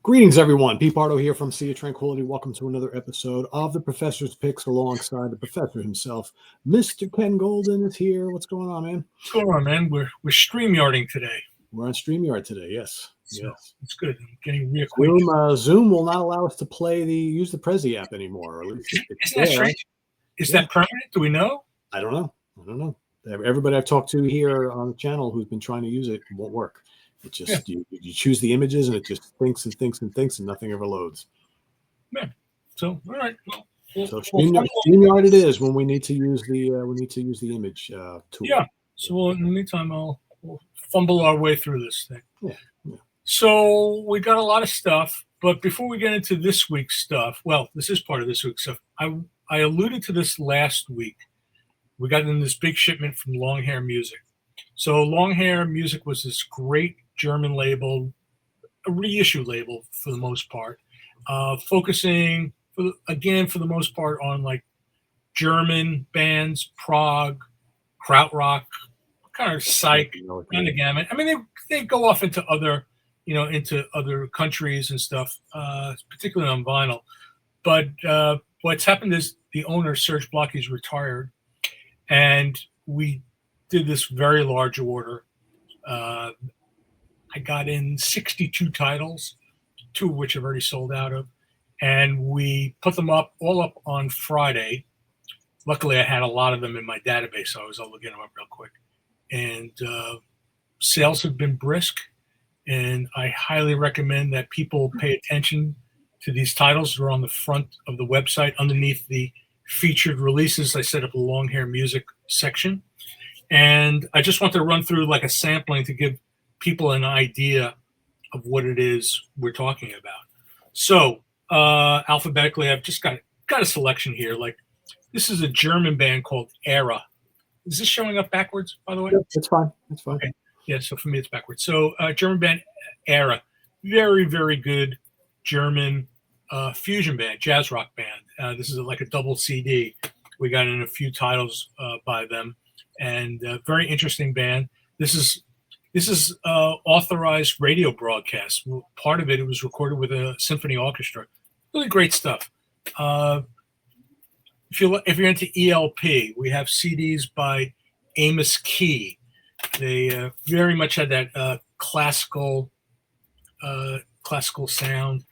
Greetings, everyone. Pete Pardo here from Sea of Tranquility. Welcome to another episode of the Professor's Picks alongside the Professor himself. Mr. Ken Golden is here. What's going on, man? What's going on, man? We're StreamYarding today. We're on StreamYard today, yes. So yes. it's good. I'm getting reacquainted. Zoom will not allow us to use the Prezi app anymore, or at least Isn't that strange? Is that permanent? Do we know? I don't know. Everybody I've talked to here on the channel who's been trying to use it won't work. It just you choose the images and it just thinks and thinks and thinks and nothing ever loads. Yeah. So all right. Well, so StreamYard it is when we need to use the image tool. Yeah. So in the meantime, we'll fumble our way through this thing. Yeah. So we got a lot of stuff, but before we get into this week's stuff, well, this is part of this week's stuff. I alluded to this last week. We got in this big shipment from Long Hair Music. So Long Hair Music was this great German label, a reissue label for the most part, focusing for the most part on like German bands, prog, krautrock, kind of psych, kind of gamut. I mean, they go off into other countries and stuff, particularly on vinyl. But what's happened is the owner, Serge Blocky's retired, and we did this very large order. I got in 62 titles, 2 of which I've already sold out of, and we put them all up on Friday. Luckily, I had a lot of them in my database, so I was able to get them up real quick. And sales have been brisk, and I highly recommend that people pay attention to these titles. They're on the front of the website. Underneath the featured releases, I set up a Long Hair Music section. And I just want to run through like a sampling to give people an idea of what it is we're talking about. So alphabetically, I've just got a selection here. Like this is a German band called Era. Is this showing up backwards, by the way? It's fine. Okay. Yeah, so for me, it's backwards. So German band Era, very, very good German fusion band, jazz rock band. This is like a double CD. We got in a few titles by them, and very interesting band. This is authorized radio broadcast. Part of it was recorded with a symphony orchestra. Really great stuff. If you're into ELP, we have CDs by Amos Key. They very much had that classical sound.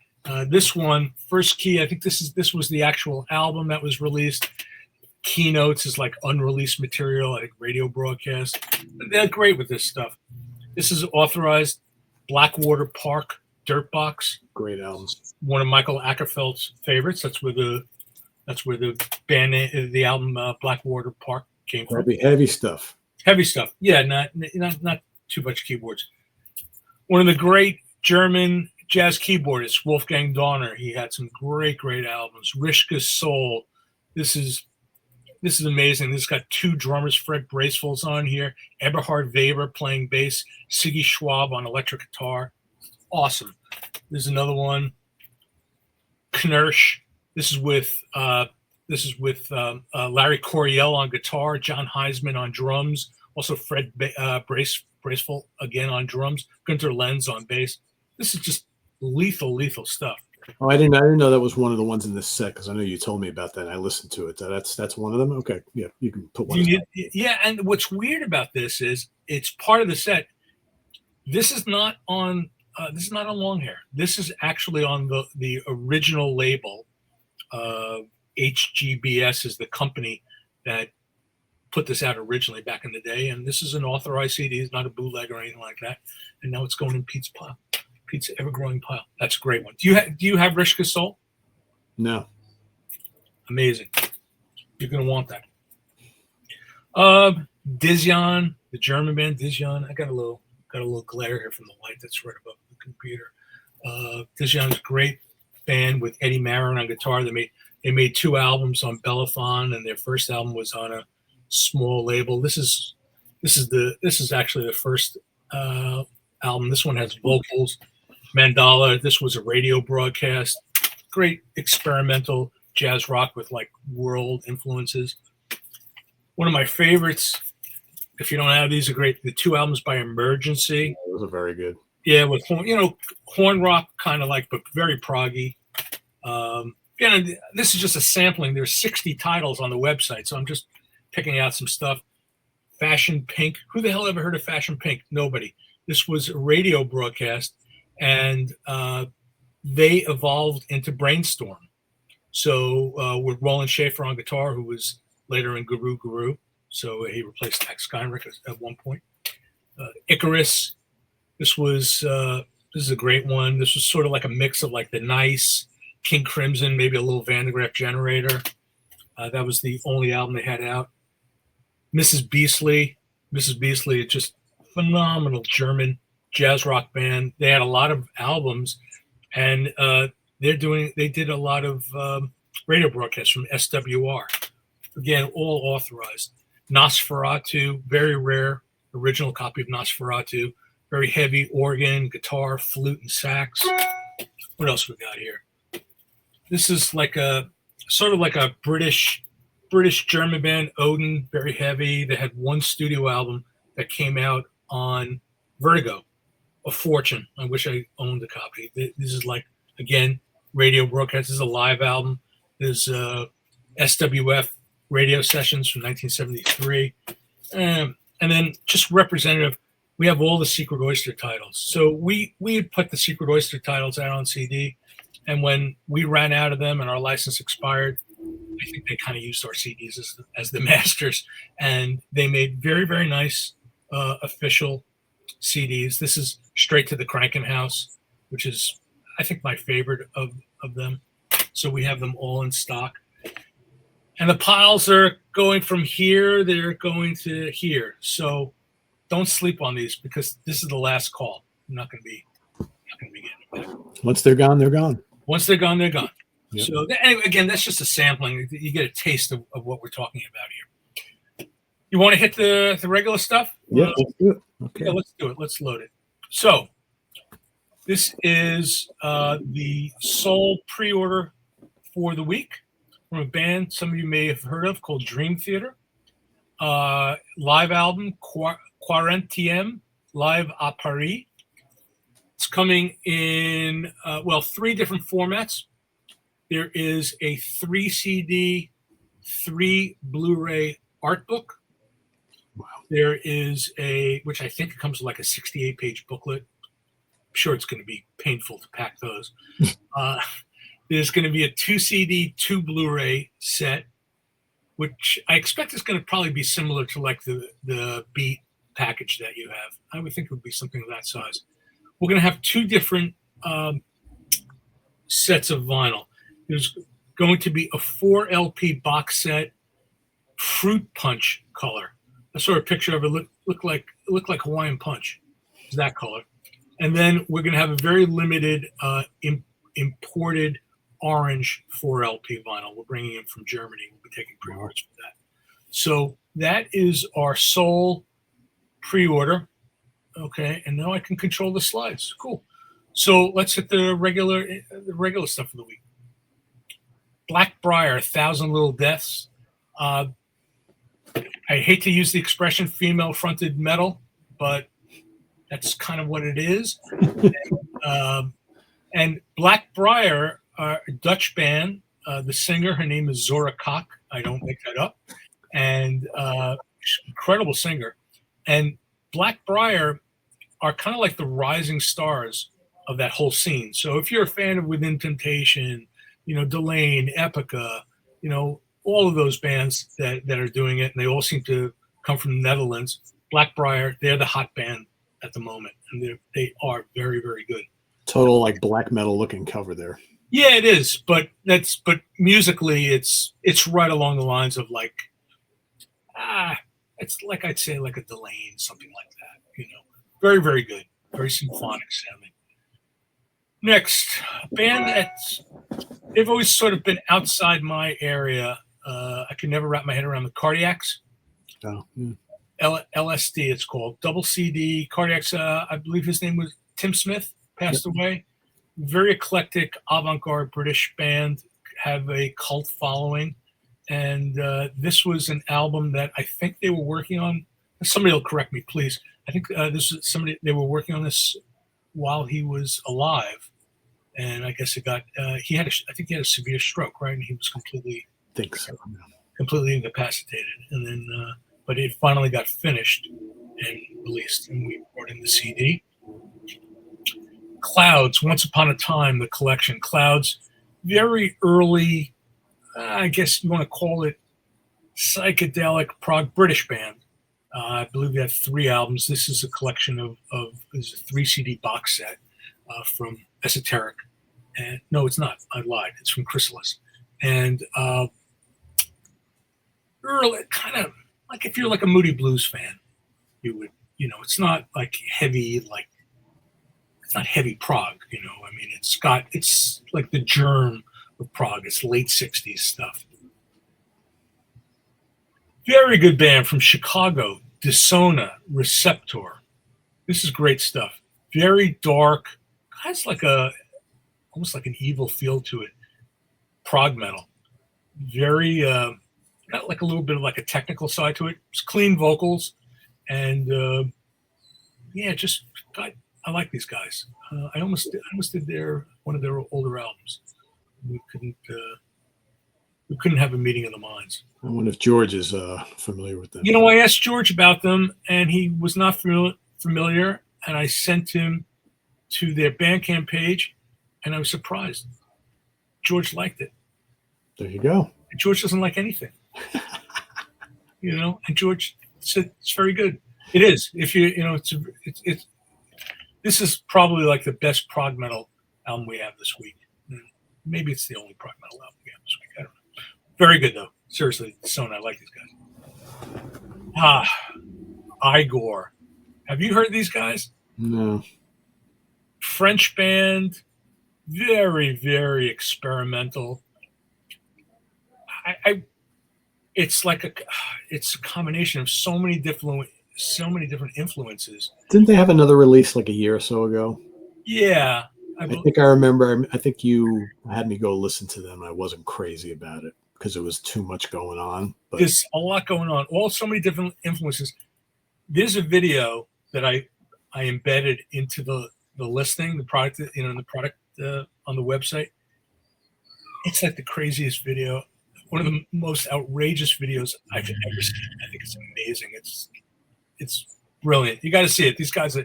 This one, First Key, I think this was the actual album that was released. Keynotes is like unreleased material, like radio broadcast. They're great with this stuff. This is authorized Blackwater Park Dirtbox. Great album. One of Michael Ackerfeld's favorites. That's where the band, the album Blackwater Park came from. Heavy stuff. Heavy stuff. Yeah, not too much keyboards. One of the great German jazz keyboardists, Wolfgang Donner. He had some great albums. Rishka's Soul. This is amazing. This has got 2 drummers, Fred Braceful's on here, Eberhard Weber playing bass, Siggy Schwab on electric guitar. Awesome. There's another one, Knirsch. This is with Larry Coryell on guitar, John Heisman on drums, also Fred Braceful again on drums, Gunter Lenz on bass. This is just lethal stuff. Oh, I didn't know that was one of the ones in this set because I know you told me about that and I listened to it. That's one of them. Okay, yeah, you can put one. Yeah, and what's weird about this is it's part of the set. This is not on Long Hair. This is actually on the original label. HGBS is the company that put this out originally back in the day, and this is an authorized CD. It's not a bootleg or anything like that. And now it's going in Pete's pile. Pete's ever-growing pile. That's a great one. Do you have Rishka's Soul? No. Amazing. You're gonna want that. Dizjan, the German band Dizjan. I got a little glare here from the light that's right above the computer. Dizjan's a great band with Eddie Marin on guitar. They made 2 albums on Bellathon, and their first album was on a small label. This is actually the first album. This one has vocals. Mandala. This was a radio broadcast. Great experimental jazz rock with like world influences. One of my favorites, if you don't have these, are great. The 2 albums by Emergency. Those are very good. Yeah, with horn rock kind of like, but very proggy. Again, this is just a sampling. There's 60 titles on the website, so I'm just picking out some stuff. Fashion Pink. Who the hell ever heard of Fashion Pink? Nobody. This was a radio broadcast, and they evolved into Brainstorm. So with Roland Schaefer on guitar, who was later in Guru Guru, so he replaced Tex Steinrich at one point. Icarus. This is a great one. This was sort of like a mix of like the Nice, King Crimson, maybe a little Van de Graaff Generator. That was the only album they had out. Mrs. Beasley. Mrs. Beasley is just phenomenal German jazz rock band. They had a lot of albums, and they did a lot of radio broadcasts from SWR. Again, all authorized. Nosferatu, very rare original copy of Nosferatu. Very heavy organ, guitar, flute, and sax. What else we got here? This is like a sort of like a British German band, Odin, very heavy. They had one studio album that came out on Vertigo, A Fortune. I wish I owned a copy. This is like, again, radio broadcast. This is a live album. There's SWF radio sessions from 1973. And then just representative, we have all the Secret Oyster titles. So we had put the Secret Oyster titles out on CD. And when we ran out of them and our license expired, I think they kind of used our CDs as the masters. And they made very, very nice official CDs. This is Straight to the Crankin' House, which is, I think, my favorite of them. So we have them all in stock. And the piles are going from here, they're going to here. So don't sleep on these because this is the last call. I'm not going to be getting them back. Once they're gone, they're gone. Once they're gone, they're gone. Yep. So anyway, again, that's just a sampling. You get a taste of what we're talking about here. You want to hit the regular stuff? Yeah, let's do it. Okay. Yeah, let's do it. Let's load it. So this is the Soul pre-order for the week from a band some of you may have heard of called Dream Theater. Live album, Quarantième, live à Paris. It's coming in, 3 different formats. There is a 3 CD, 3 Blu-ray art book. Wow. There is which I think comes with like a 68-page booklet. I'm sure it's going to be painful to pack those. There's going to be a 2 CD, 2 Blu-ray set, which I expect is going to probably be similar to like the Beat package that you have. I would think it would be something of that size. We're going to have 2 different sets of vinyl. There's going to be a 4 LP box set, fruit punch color. I saw a picture of it. Looked like Hawaiian Punch. It's that color. And then we're going to have a very limited imported orange 4 LP vinyl. We're bringing it from Germany. We'll be taking pre-orders for that. So that is our Soul pre-order. Okay, and now I can control the slides. Cool. So let's hit the regular stuff of the week. Blackbriar, 1,000 Little Deaths. I hate to use the expression female-fronted metal, but that's kind of what it is. And Blackbriar, a Dutch band. The singer, her name is Zora Kok. I don't make that up. And incredible singer. And Blackbriar are kind of like the rising stars of that whole scene. So if you're a fan of Within Temptation, Delaine, Epica, all of those bands that are doing it, and they all seem to come from the Netherlands. Blackbriar, they're the hot band at the moment, and they are very, very good. Total like black metal looking cover there. Yeah, it is, but musically, it's right along the lines of like, it's like I'd say like a Delaine, something like that. Very, very good, very symphonic sounding. Next, a band they've always sort of been outside my area. I could never wrap my head around the Cardiacs. Oh. LSD, it's called. Double CD, Cardiacs. I believe his name was Tim Smith, passed away. Very eclectic, avant-garde British band, have a cult following. And this was an album that I think they were working on. Somebody will correct me, please. I think this is somebody, they were working on this while he was alive, and I guess it got I think he had a severe stroke, right? And he was Think so. completely incapacitated, and then but it finally got finished and released, and we brought in the CD. Clouds, Once Upon a Time, the collection. Clouds, very early, I guess you want to call it psychedelic prog British band. I believe they have 3 albums. This is a collection of this is a 3 CD box set from Esoteric. And no, it's not. I lied. It's from Chrysalis. And early, kind of like if you're like a Moody Blues fan, you would, it's not like heavy, like it's not heavy prog, I mean, it's like the germ of prog. It's late 60s stuff. Very good band from Chicago, Disona Receptor. This is great stuff. Very dark, has like almost like an evil feel to it. Prog metal. Very got like a little bit of like a technical side to it. It's clean vocals, and I like these guys. I almost did one of their older albums. We couldn't have a meeting of the minds. I wonder if George is familiar with them. I asked George about them, and he was not familiar. And I sent him to their Bandcamp page, and I was surprised. George liked it. There you go. And George doesn't like anything, And George said it's very good. It is. If it's this is probably like the best prog metal album we have this week. Maybe it's the only prog metal album we have this week. I don't know. Very good though. Seriously, Sona, I like these guys. Igor. Have you heard these guys? No. French band, very, very experimental. It's a combination of so many different influences. Didn't they have another release like a year or so ago? Yeah. I think I remember. I think you had me go listen to them. I wasn't crazy about it because it was too much going on. But there's a lot going on. So many different influences. There's a video that I embedded into the listing, the product, the product on the website. It's like the craziest video. One of the most outrageous videos I've ever seen. I think it's amazing. It's brilliant. You got to see it. These guys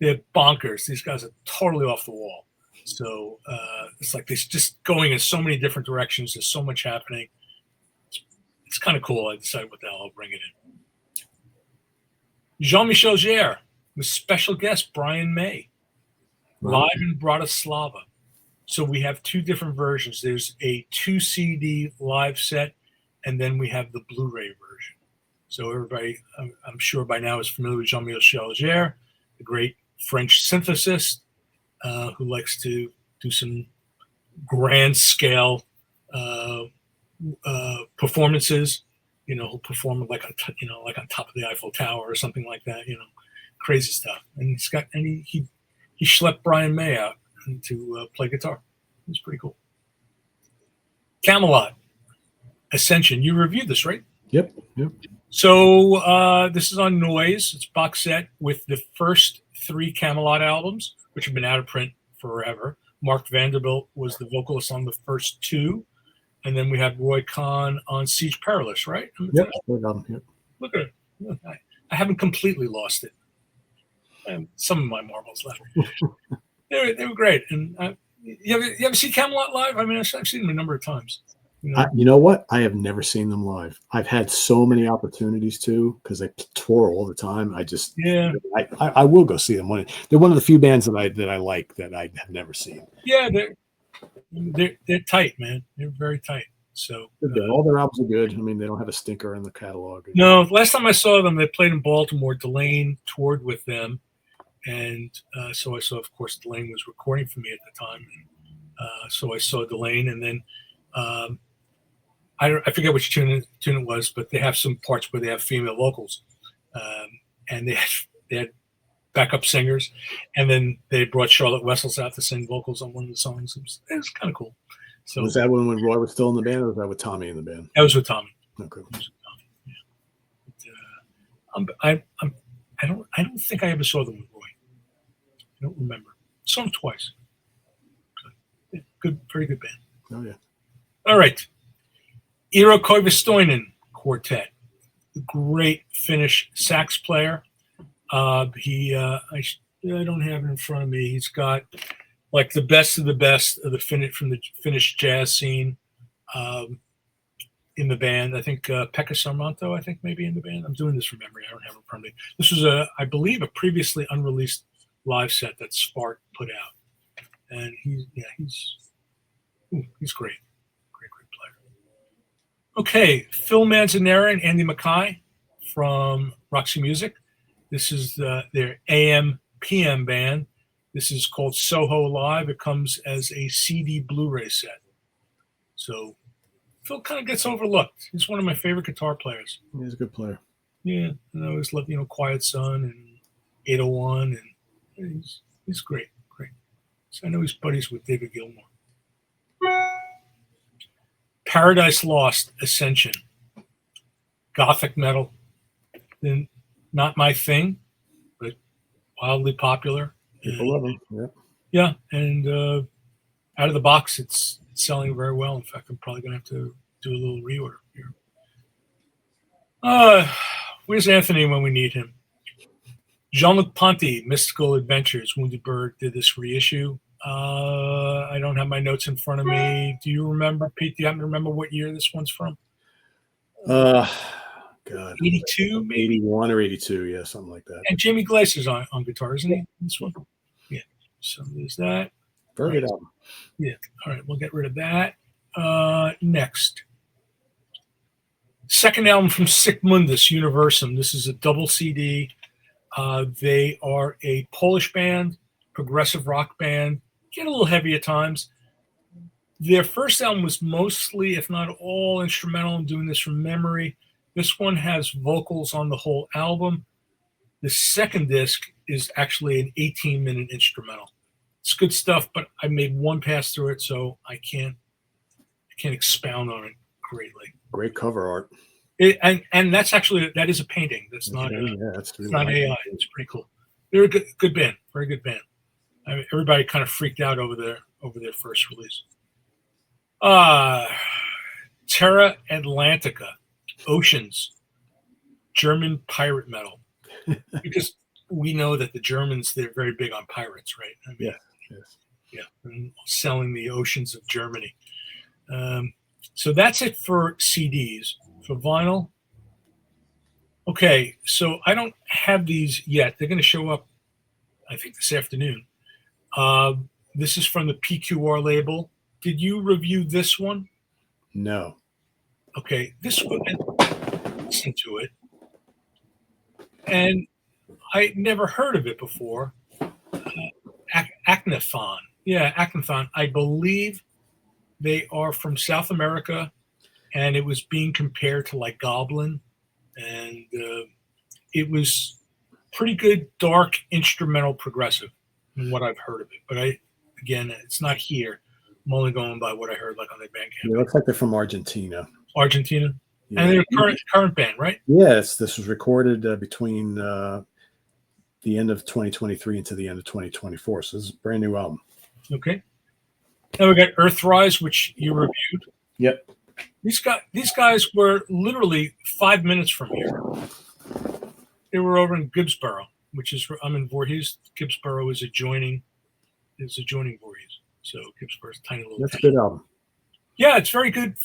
they're bonkers. These guys are totally off the wall. So it's like they're just going in so many different directions. There's so much happening. It's kind of cool. I decided what the hell I'll bring it in. Jean-Michel Jarre with special guest Brian May, live in Bratislava. So we have 2 different versions. There's a 2 CD live set, and then we have the Blu-ray version. So everybody, I'm sure by now, is familiar with Jean-Michel Jarre, the great French synthesist who likes to do some grand scale performances. He'll perform like on top of the Eiffel Tower or something like that. Crazy stuff. And he schlepped Brian May out to play guitar. It was pretty cool. Camelot Ascension. You reviewed this, right? Yep. So this is on Noise. It's box set with the first 3 Camelot albums, which have been out of print forever. Mark Vanderbilt was the vocalist on the first 2. And then we had Roy Khan on Siege Perilous, right? Yep. Look at it. I haven't completely lost it. Some of my marbles left. They were great. And you ever see Camelot live? I mean, I've seen them a number of times. You know what? I have never seen them live. I've had so many opportunities to because they tour all the time. I will go see them. They're one of the few bands that I like that I have never seen. Yeah, they're tight, man. They're very tight. So all their albums are good. I mean, they don't have a stinker in the catalog. No, last time I saw them, they played in Baltimore. Delane toured with them, and so I saw, of course, Delane was recording for me at the time. So I saw Delane, and then I forget which tune it was, but they have some parts where they have female vocals, and they had backup singers, and then they brought Charlotte Wessels out to sing vocals on one of the songs. It was kind of cool. So was that when Roy was still in the band, or was that with Tommy in the band? That was with Tommy. Okay. Yeah. I don't think I ever saw them with Roy. I don't remember. Saw them twice. Good, very good band. Oh yeah. All right, Eero Koivistoinen Quartet, the great Finnish sax player. I don't have it in front of me. He's got like the best of the from the Finnish jazz scene in the band. I think Pekka Sarmanto, I think maybe in the band. I'm doing this from memory. I don't have it in front of me. This was I believe, a previously unreleased live set that Spark put out, and he's great, great player. Okay, Phil Manzanera and Andy Mackay from Roxy Music. This is their AM/PM band. This is called Soho Live. It comes as a CD Blu-ray set. So Phil kind of gets overlooked. He's one of my favorite guitar players. He's a good player. Yeah, and I always love, Quiet Sun and 801, and he's great. So I know he's buddies with David Gilmour. Paradise Lost, Ascension. Gothic metal. Then not my thing, but wildly popular. People love them. Yeah. Yeah, and out of the box, it's selling very well. In fact, I'm probably going to have to do a little reorder here. Where's Anthony when we need him? Jean-Luc Ponty, Mystical Adventures, Wounded Bird, did this reissue. I don't have my notes in front of me. Do you remember, Pete? Do you happen to remember what year this one's from? God. 82, maybe? 81 or 82, yeah, something like that. And Jamie Glaser's on guitar, isn't he? This one? Yeah. So there's that. Very good album. Yeah. All right, we'll get rid of that. Next. Second album from Sic Mundus, Universum. This is a double CD. They are a Polish band, progressive rock band, get a little heavy at times. Their first album was mostly, if not all, instrumental. I'm doing this from memory. This one has vocals on the whole album. The second disc is actually an 18-minute instrumental. It's good stuff, but I made one pass through it, so I can't expound on it greatly. Great cover art. And that's actually, that is a painting. That's not that's really not AI. It's pretty cool. They're a good band, very good band. I mean, everybody kind of freaked out over their first release. Terra Atlantica, Oceans, German pirate metal. Because we know that the Germans, they're very big on pirates, right? I mean, yeah, and selling the oceans of Germany. So that's it for CDs. For vinyl, okay, so I don't have these yet. They're going to show up, I think, this afternoon. This is from the PQR label. Did you review this one? No. Okay, this one, listen to it. And I never heard of it before. Acnathon. Yeah, Acnathon. I believe they are from South America, and it was being compared to like Goblin. And it was pretty good, dark, instrumental progressive from what I've heard of it. But again, it's not here. I'm only going by what I heard like on their Bandcamp. It looks like they're from Argentina. Argentina? Yeah. And they're current band, right? Yes, this was recorded between the end of 2023 into the end of 2024. So this is a brand new album. Okay. Now we got Earthrise, which you reviewed. Yep. These guys were literally 5 minutes from here. They were over in Gibbsboro, which is I'm in Voorhees. Gibbsboro is adjoining Voorhees. So Gibbsboro's a tiny little. That's a good album. Yeah, it's very good.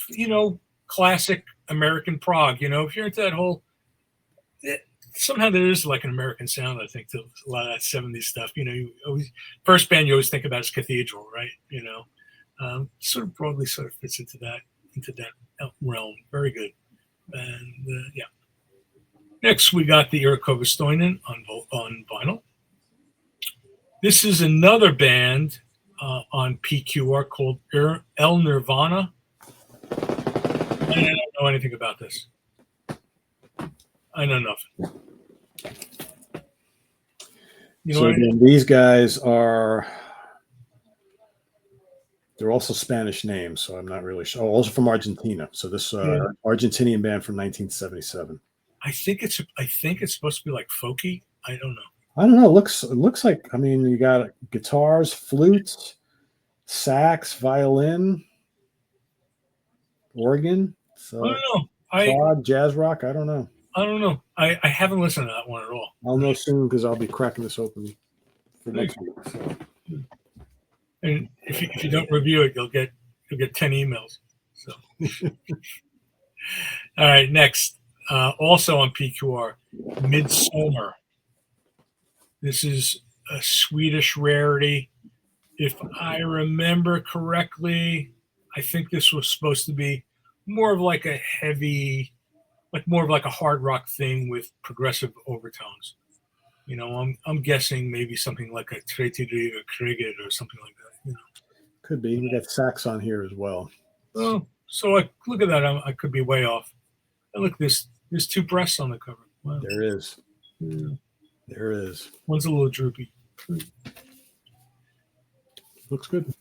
Classic American prog. If you're into that whole, somehow there is like an American sound, I think, to a lot of that 70s stuff. First band you always think about is Cathedral, right? Sort of broadly sort of fits into that realm. Very good. And yeah. Next, we got the Eero Koivistoinen on vinyl. This is another band on PQR called El Nirvana. I don't know anything about this. I know nothing. Again, these guys they're also Spanish names, so I'm not really sure. Oh, also from Argentina. So this Argentinian band from 1977. I think it's supposed to be like folky. I don't know. I don't know. It looks like, I mean, you got guitars, flutes, sax, violin, organ. I So don't know. prog, jazz rock. I don't know. I don't know. I haven't listened to that one at all. I'll know soon because I'll be cracking this open for next week. So. And if you don't review it, you'll get 10 emails. So, all right, next, also on PQR, Midsummer. This is a Swedish rarity. If I remember correctly, I think this was supposed to be more of like a heavy, more of like a hard rock thing with progressive overtones. You know, I'm guessing maybe something like a Tretiri or Kriget or something like that. You know, could be. We got sax on here as well. Oh, so I look at that. I could be way off. And look, there's 2 breasts on the cover. Wow. There is. Yeah. There is. One's a little droopy. Looks good.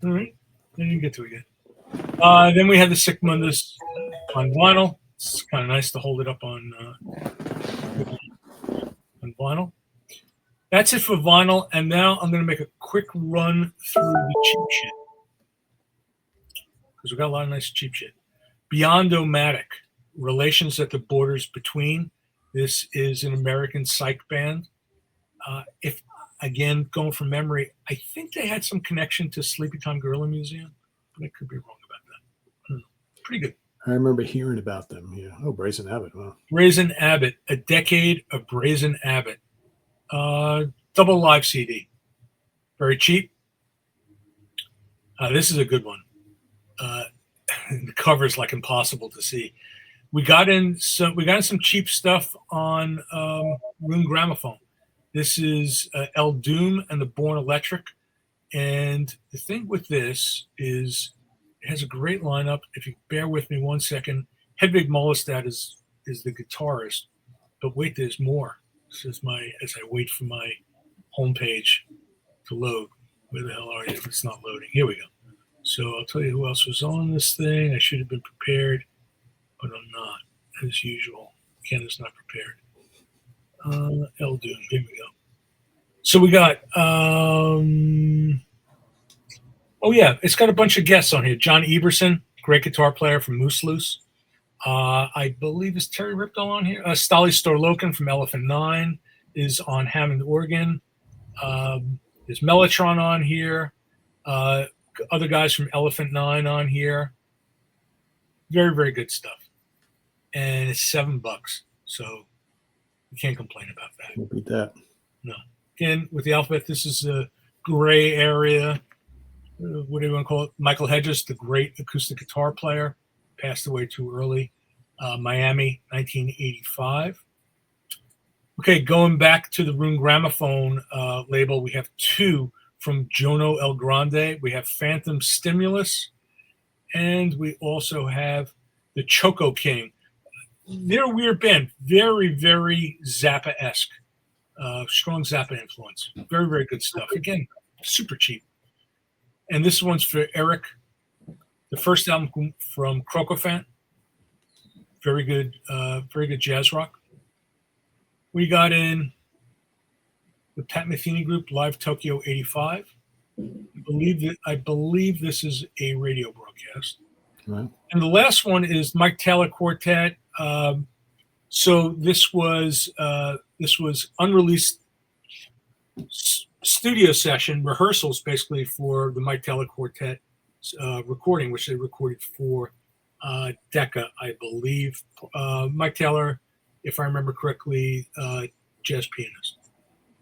All right. Then you get to it again. Then we have the Sick Mundus on vinyl. It's kind of nice to hold it up on vinyl. That's it for vinyl. And now I'm going to make a quick run through the cheap shit. Because we've got a lot of nice cheap shit. Beyond-O-Matic, Relations at the Borders Between. This is an American psych band. If again, going from memory, I think they had some connection to Sleepy Time Gorilla Museum, but I could be wrong about that. Pretty good. I remember hearing about them. Yeah. Oh, Brazen Abbott. Wow. Brazen Abbott, A Decade of Brazen Abbott. Double live CD. Very cheap. This is a good one. The cover is like impossible to see. We got in some cheap stuff on Room Gramophone. This is El Doom and the Born Electric. And the thing with this is it has a great lineup. If you bear with me 1 second, Hedvig Mollestad is the guitarist. But wait, there's more. This is as I wait for my homepage to load. Where the hell are you? It's not loading. Here we go. So I'll tell you who else was on this thing. I should have been prepared, but I'm not, as usual. Ken is not prepared. El Doom. Here we go. So we got, it's got a bunch of guests on here. John Eberson, great guitar player from Moose Loose. I believe is Terry Ripdal on here. Stali Storloken from Elephant 9 is on Hammond organ. There's Mellotron on here. Other guys from Elephant 9 on here. Very, very good stuff. And it's $7. So you can't complain about that. Can't beat that. No. Again, with the alphabet, this is a gray area. What do you want to call it? Michael Hedges, the great acoustic guitar player, passed away too early. Miami, 1985. Okay, going back to the Room Gramophone label, we have 2 from Jono El Grande. We have Phantom Stimulus, and we also have the Choco King. They're a weird band, very, very Zappa-esque, strong Zappa influence. Very, very good stuff. Again, super cheap. And this one's for Eric. The first album from Crocofant. Very good jazz rock. We got in the Pat Metheny Group, Live Tokyo 85. I believe this is a radio broadcast. Right. And the last one is Mike Taylor Quartet. So this was unreleased studio session rehearsals, basically, for the Mike Taylor Quartet recording, which they recorded for Decca, I believe. Mike Taylor, if I remember correctly, jazz pianist.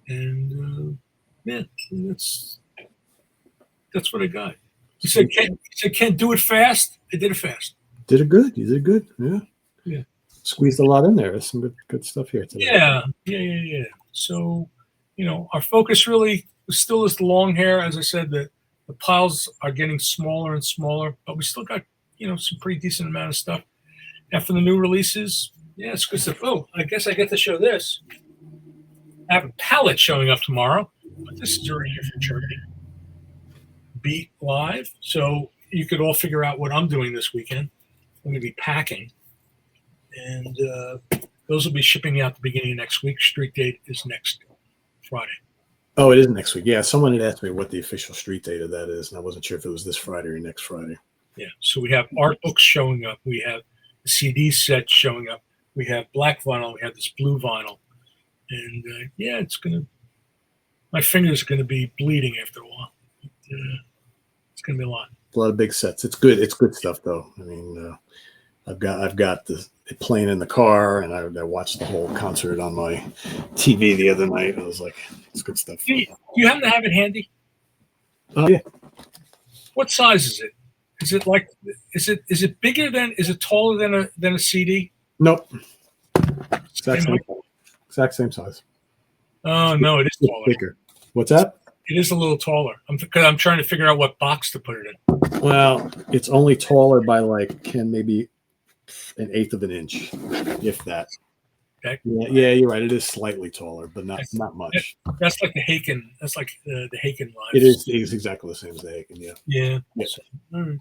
And that's what I got. He said, "Can't do it fast." I did it fast. Did it good. You did good. Yeah. Yeah. Squeezed a lot in there. There's some good stuff here today. Yeah. So, our focus really still is the long hair. As I said, the piles are getting smaller and smaller, but we still got, some pretty decent amount of stuff. After the new releases, it's good stuff. Oh, I guess I get to show this. I have a palette showing up tomorrow, but this is already here from Germany. Beat Live. So you could all figure out what I'm doing this weekend. I'm going to be packing. And those will be shipping out the beginning of next week. Street date is next Friday. Oh, it is next week. Yeah, someone had asked me what the official street date of that is, and I wasn't sure if it was this Friday or next Friday. Yeah, so we have art books showing up. We have the CD set showing up. We have black vinyl. We have this blue vinyl. And, yeah, it's going to – my fingers are going to be bleeding after a while. It's going to be a lot. A lot of big sets. It's good. It's good stuff, though. I mean, I've got it playing in the car, and I watched the whole concert on my TV the other night. I was like, it's good stuff. Do you happen to have it handy? Yeah. What size is it? Is it like is it bigger than is it taller than a CD? Nope. Exact same size. Oh no, it is taller. Bigger. What's that? It is a little taller. Because I'm trying to figure out what box to put it in. Well, it's only taller by like maybe an eighth of an inch, if that. Okay. Yeah, you're right. It is slightly taller, but not much. That's like the Haken. That's like the Haken line. It is exactly the same as the Haken. Yeah. Yeah. So, all right.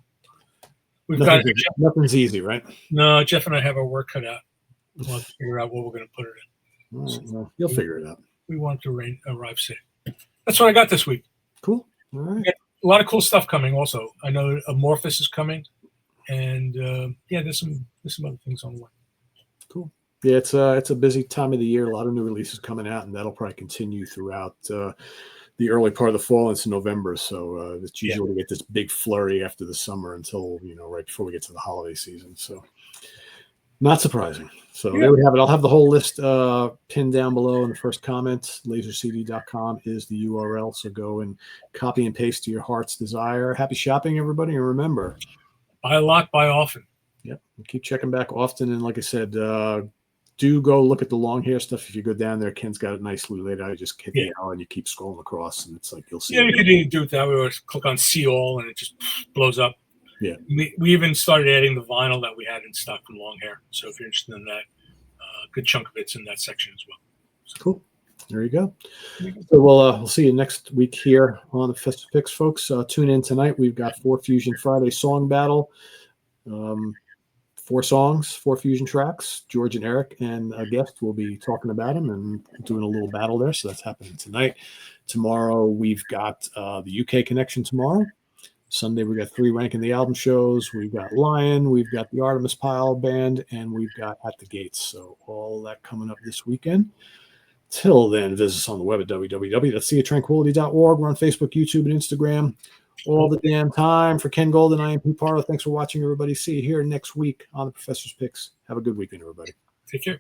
Nothing's easy, right? No, Jeff and I have our work cut out. We want to figure out what we're going to put it in. Right, well, you'll figure it out. We want to arrive safe. That's what I got this week. Cool. All right. A lot of cool stuff coming. Also, I know Amorphous is coming, and yeah, there's some other things on the way. Cool. Yeah, it's a busy time of the year. A lot of new releases coming out, and that'll probably continue throughout the early part of the fall into November. So it's usually we get this big flurry after the summer until right before we get to the holiday season. So not surprising. So there we have it. I'll have the whole list pinned down below in the first comment. Lasercd.com is the URL. So go and copy and paste to your heart's desire. Happy shopping, everybody, and remember, buy a lot, buy often. Yep, keep checking back often. And like I said, do go look at the long hair stuff. If you go down there, Ken's got it nicely laid out. You just hit the arrow and you keep scrolling across, and it's like you'll see. Yeah, you could do it that way, or click on See All, and it just blows up. Yeah, we even started adding the vinyl that we had in stock from long hair. So if you're interested in that, a good chunk of it's in that section as well. So. Cool. There you go. So we'll see you next week here on the Festive Picks, folks. Tune in tonight. We've got 4 Fusion Friday song battle. 4 songs, 4 fusion tracks. George and Eric and a guest will be talking about them and doing a little battle there. So that's happening tonight. Tomorrow we've got the UK connection tomorrow. Sunday we got 3 ranking the album shows. We've got Lion, we've got the Artemis Pyle band, and we've got At the Gates. So all that coming up this weekend. Till then, visit us on the web at www.seatranquility.org. We're on Facebook, YouTube, and Instagram all the damn time. For Ken Golden, I am Pete Pardo. Thanks for watching, everybody. See you here next week on the Professor's Picks. Have a good weekend, everybody. Take care.